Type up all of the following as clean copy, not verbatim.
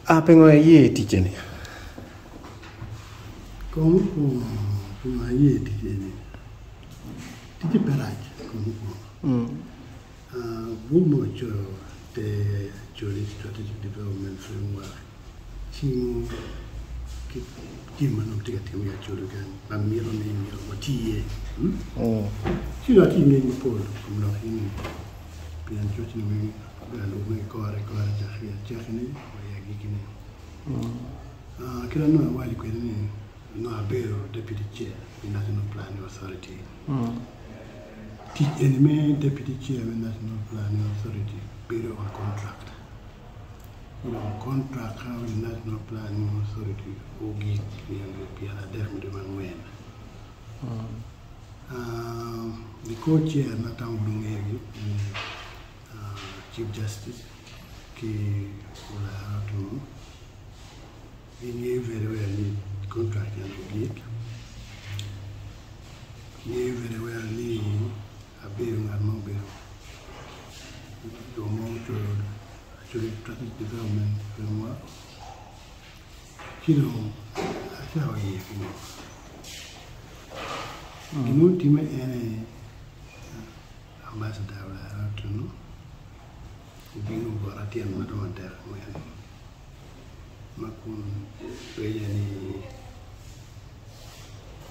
pengo ye tijeni. Como pengo ye tijeni. Tiji peraj como. Bumo cho the strategic development framework. Chimo Kimano take a team at Chulugan, a mirror name or tea. She not in any pole from not in Pian Churchin, and we call a Jackany or Yagini. Can know why you can know a bill deputy chair in National Planning Authority. The enemy deputy chair in National Planning Authority, bureau on contract. Contract how the National Planning Authority will give the definitely the co-chair Nathan Blumeri, Chief Justice, he knew very well the contract and the he knew very well a bill and no bill. Strategic development framework. That's how you know, team any ambassador to know. Being over at the end of the day, Makun, Bayani,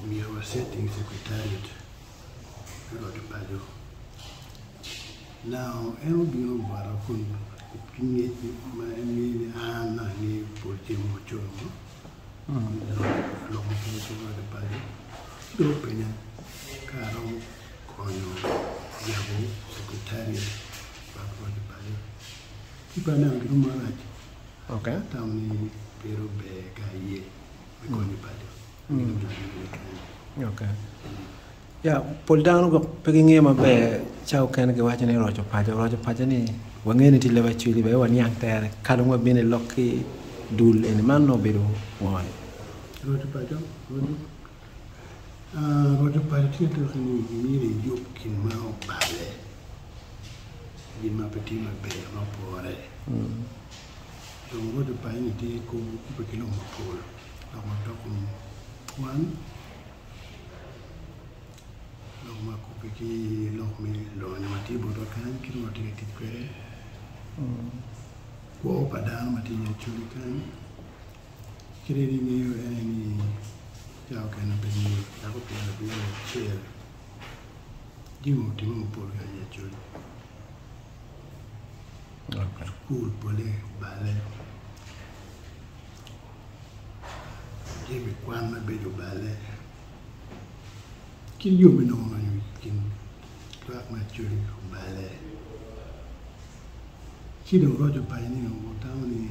we are setting secretariat. Now, I will be over a kun. My Anna, for Jim Mocho, long the body. The opinion, Caro, Cono, Yabu, Secretariat, back for the body. Keep an eye on Maraj. Okay. Tommy, Pero Begaye, the body. Okay. Yeah, pull down go picking him a bear, Chow can go watching a Roger Pajani. When anything level actually be one young there, Kaduma been a lucky duel in the man no below one. Roger Pajo, Roger Pajo to me, you can now ballet. You my petit my bear, no poor. So, Roger Pajo, go a kilometer pole. I'm talking one. Loma Kupiki, Lokme, Lona Matibo, can kill what it query. Go up and down, Matina Chulikan. Killing you any Yao can be a chair. Dimo Polo, Okay. School, Pole, ballet. Give me one, bed of ballet. Kill you, no one can crack my children ballet. Kido Roger Pioneer, Motani,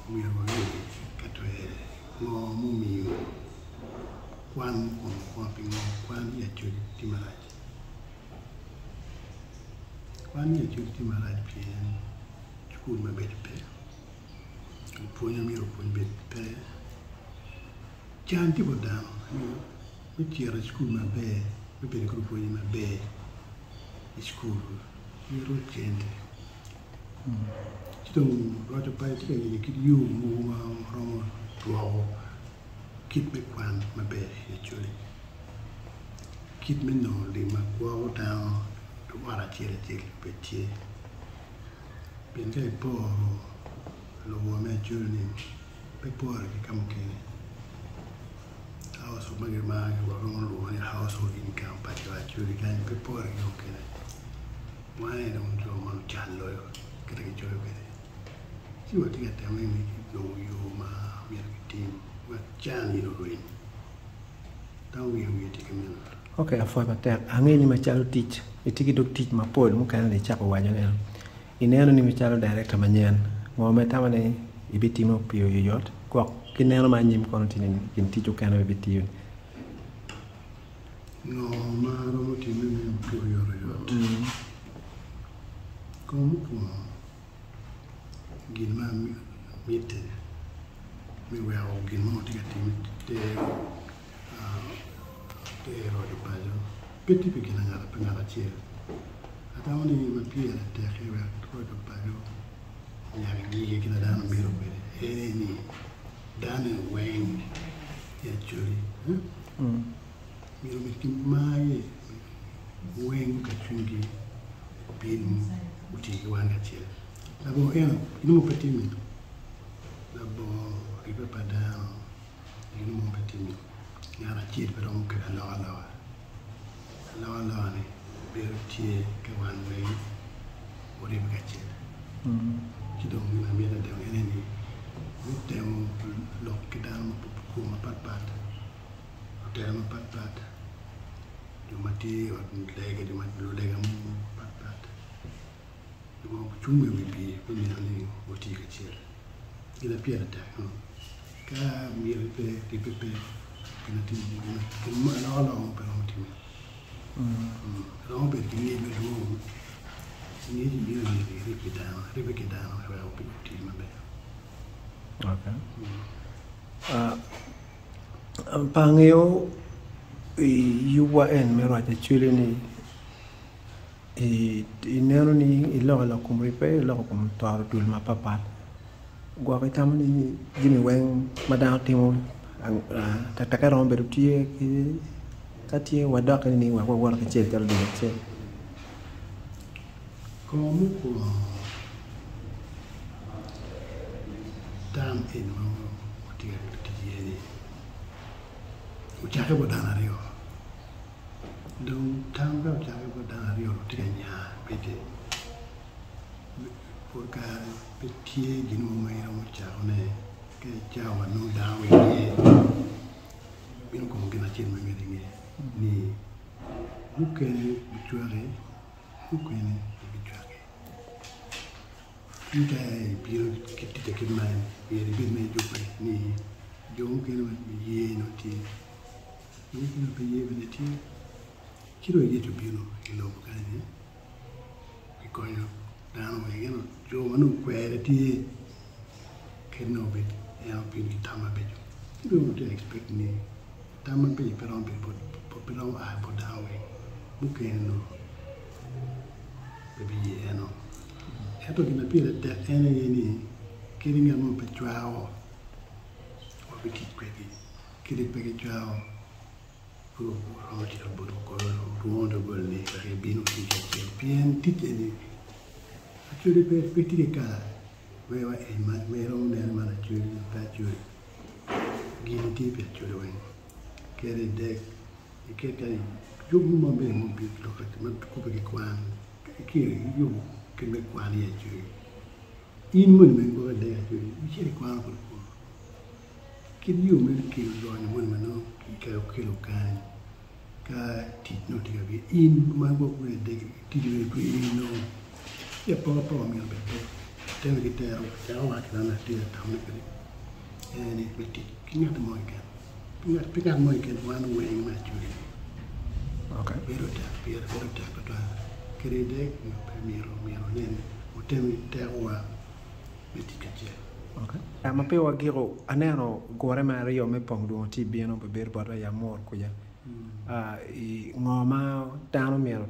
we are really Catway, more mummy, one on pumping, 1 year to Timaraj. 1 year to Timaraj, PN, school my bed pay. Pony me upon bed pay. Chanty go down, which year school my bed, we better go for my bed. School, you wrote chanty. Roger Pike, you could you move from to our keep me one, my bed, actually. Keep me no, they might go down to what I tell a petit. Been very poor, low my journey, be poor, become king. House of my man, were only household income, but you actually can't be poor, okay. Why don't you want to loyal? See what you get them in you, my team, what Jan you doing. Down we take a minute. Okay, I thought that. I'm going to child teach. You take it to teach my poor, who can the chap of Wajan. In any child director Manian, Mohamed Tamane, a bit team of Pio yacht, Quack, Kinel Manim continent in teach you can be you. No, my team of Pio yacht. Come. Gilma meet me were all Gilma to get him there. There or the Pajo. Petty beginning at another chair. I only appear at the Hair to the Pajo. Having league in a down middle with any done and wang actually. You know, my wang kachungi bin uti wanga chile. Labo ino patimi. Labo riba pada ino patimi. Yara chile pero ke lawa. Lawa ni biar chile ke wan wang uri kachile. Kita mungkin ambil ada yang ini, kita lok kita mau pat, kita mau pat, cuma di lega di mana lega mau pat, cuma cuma bibi ini boti kecil, kita piara dah, kah mirip di PP, kita timur, kita orang pelong timur, orang bertinggi berdua. Ini dia kita kalau pergi mana. Okay. Pangyo UN meraja curi ni inero ni ilo kumripe ilo kumtuar dul mapapat. Gua kita ni Jimmy Wang madang timu tak orang berupti kati wadak ni war kecil kalau dia kecil. Como tam in tiga ini ucapkan bodana rio dong tam kau ucapkan bodana rio tiga nya bete porque petie ginu mai ro ucapkan ke jawa no dawe ni bin como que na chin mai ni bukan bicuare bukan kita biar kita main biar main juga ni jom kita ye nanti mungkin apa ye nanti kilo ye tu biar kilo bukan ni ikonya dan orang yang jom anu kuat nanti kena bet yang biar kita tambah beju itu kita expect ni tambah beju perang dawe mungkin no baby ye no. Itu kita pilih dah ini kini mau berjual, wabiti kiri pergi jual, orang tidak bodoh kalau orang boleh bagi binu tiga pian tiga ni, curi pergi kala, bawa merong dan mana curi curi, gini tipe curi weng, kiri dek, kiri jumpa mobil lokal, macam pergi kuan, kiri jumpa. Kena kuan dia cuy. In mun mengo ada cuy. Mesti kuan pun. Kini you men kilo doan mun mano kilo kan. Ka tit no tiga bi in mango ku de tiga bi in no. Ya pa mi beto. Tem kita ro jawa kana dia tahu ni. Ni betul. Kini ada mau ikan. Pingat mau ikan wan weng ma cuy. Okay. Biar betul. Kredek miro nen utemi terwa metikaje. Okay. Mape wa giro anero gore mario me pongdu ti bieno be ber bora ya mor kuya. Ngoma tano mero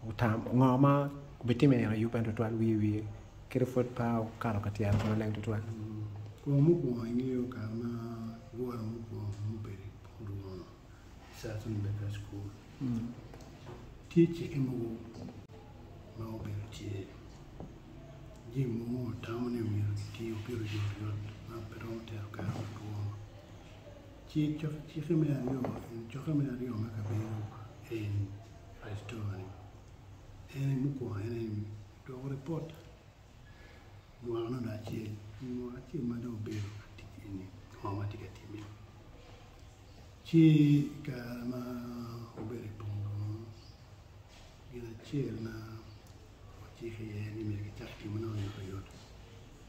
utam ngoma beti me ya yupen to twal wi kere fot pa karo katia ko leng to twal. Ko mu ko ngio kama gora mu ko mu be pongdu sa tun be school. Teach emo mau berci, jimu mau tahu ni mir ti upir jual, apa orang tiap kali tuang. Cik kemenario maka biru en restoran. Ini muka ini dua report. Muang nak cik, mana biru ini, mama tiga tim. Cik kalau uberi punggung, ina cik na Jika ni mereka cakap mana yang kaya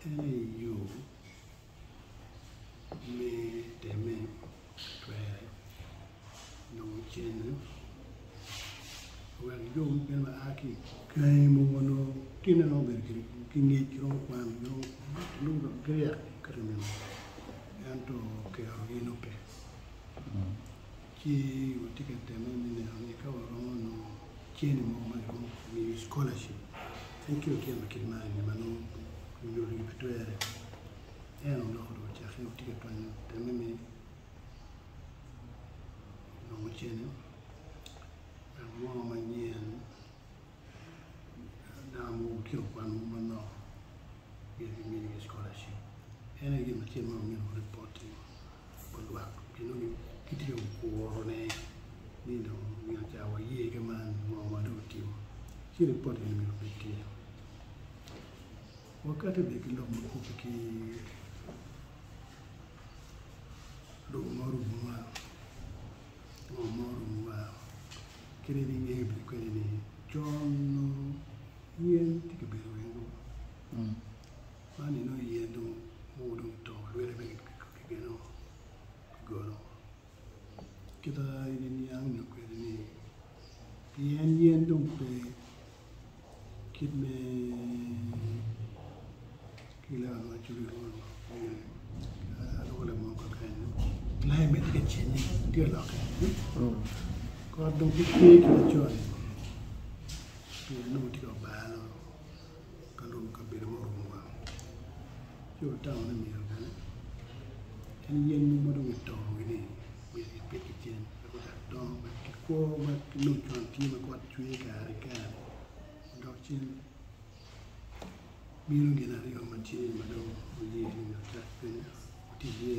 ini you me deme try no chen well you ben aki kai mo no kina no berkiri kini kiro kwan no lu gaya kerana anto ke arino pe ki utika deme ni ne ka waro no chen mo ma mi scholarship. Thank you again, Makilmani, Manu, you betuere. non lo ko ci xew tiga ton te meme no mo chene mo ma ñeen na mo kiro kwa mo no ye mi scholarship ene ye ma chema mi reporting ko wa kino ni kitiyo ko ne ni no mi ja wa ye ke man mo ma do ti ci reporting mi ko ti wakati de kilo mo ko ki do moru ma kene ni ngi bi ko ni John yen ti ke be wengo mani no yendo mo do to wele be ke no go kita ini yang no ko ni yen do pe kit me kila no churi ro lo le mo ko kan lai me ke chini dia la ko do ki ke choni no ti ko ba lo ka lo ka be mo mo yo ta na mi ro kan en yen mo do to ni mi pe ki chen ko ta do ma ki ko ma no chon ti ma ko chui ka ri ka do chin mi no gena ri ma ti ma do ye ni ta pe ti ye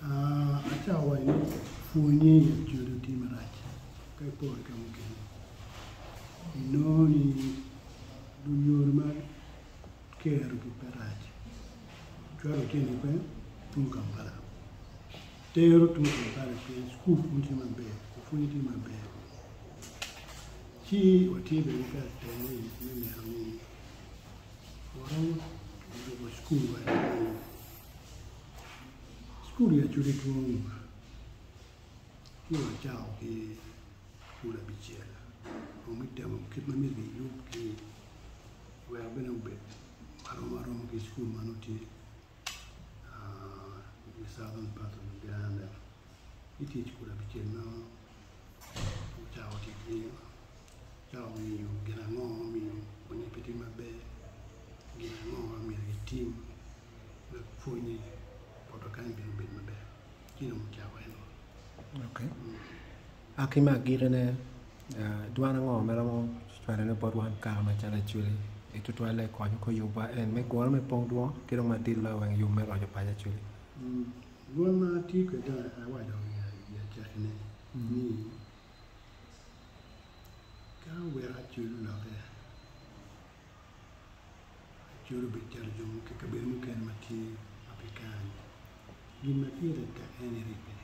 a ta wa ni fu ni ye ju do ti ma ra kai po ka mo ke no ni du yor ma ke ru ki perati charo ke ni pe tum kampala tero tum kampala pe school funti ma be funti ma be chi o ti be ka te ni ha mi orang do school wa school ya churi tu yo chao ki pula bichela o mi te mo kit ma mi bi yu ki wa be no be maro ki school manuti the southern part of Uganda. It is pula bichela chao ti ki chao mi yu gena ngo mi boni peti ma be gena ngo mi team le foni poto kan bi be ma be kino mo chao eno. Okay. Akima girene duana ngo melamo chwana ne bodwan ka ma chala chuli e tutwa le ko yuba en me gol me pong duo kiro ma dilla wan yu me rojo pa chuli Gol ma ti ko da wa do ya chakne ni ka we ra chulu la be chulu be chal jom ke ka be mu ken ma ti apikan ni ma ti da ka ene ri be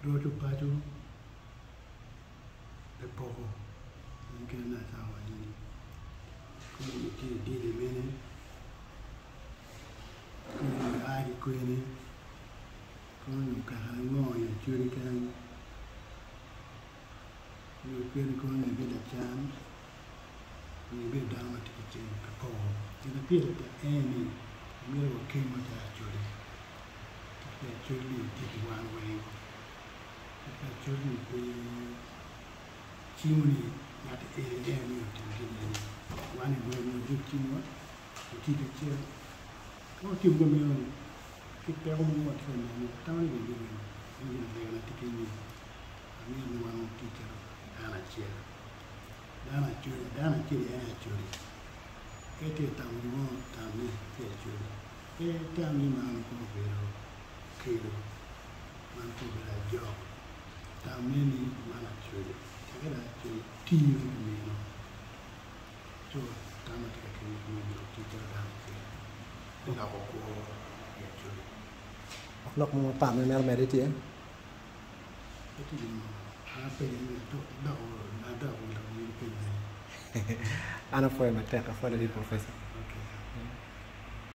rojo pa jo e poco anche na sawa ni come ti dire bene come ai quindi come ka no ya churi kan ni quindi con le veda chan ni be da ma ti ti ka po ni be da eni mi ro ke ma ta churi ti churi ti wan we ti churi pe chimuni yate e mi ti ni wani go no ju chimwa ti ke che ko ti go mi no ki pe ko mo wat ni ta ni be ni be na ti ke ni mi ni wani ti ke ana che dana churi ana churi ke te ta mo ta ni ke churi ke ta ni ma ko be ro ke ro man ko be la jo ta me ni ma na churi era che tio meno so tanto che mi ti da che la ko ya churi lok mo pa me mel mediti e ti no a pe ni to da o na da o la ni pe ana foi ma te ka fa le professor